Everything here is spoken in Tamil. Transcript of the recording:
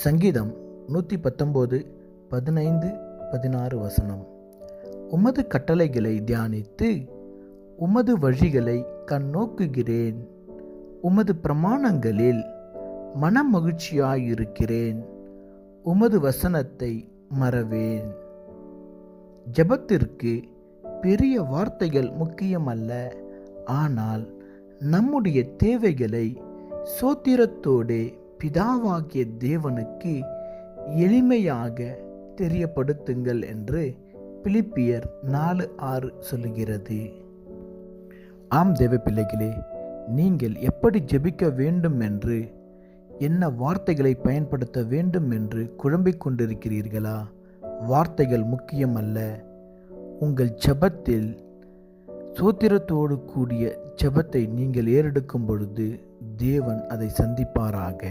சங்கீதம் 119 15 16 வசனம். உமது கட்டளைகளை தியானித்து உமது வழிகளை கண்ணோக்குகிறேன். உமது பிரமாணங்களில் மனமகிழ்ச்சியாயிருக்கிறேன். உமது வசனத்தை மறவேன். ஜெபத்திற்கு பெரிய வார்த்தைகள் முக்கியமல்ல, ஆனால் நம்முடைய தேவைகளை சோத்திரத்தோடே பிதாவாகிய தேவனுக்கு எளிமையாக தெரியப்படுத்துங்கள் என்று பிலிப்பியர் 4:6 சொல்லுகிறது. ஆம் தேவ பிள்ளைகளே, நீங்கள் எப்படி ஜெபிக்க வேண்டும் என்று, என்ன வார்த்தைகளை பயன்படுத்த வேண்டும் என்று குழம்பிக் கொண்டிருக்கிறீர்களா? வார்த்தைகள் முக்கியமல்ல. உங்கள் ஜெபத்தில் சோத்திரத்தோடு கூடிய ஜெபத்தை நீங்கள் ஏறெடுக்கும் பொழுது தேவன் அதை சந்திப்பாராக.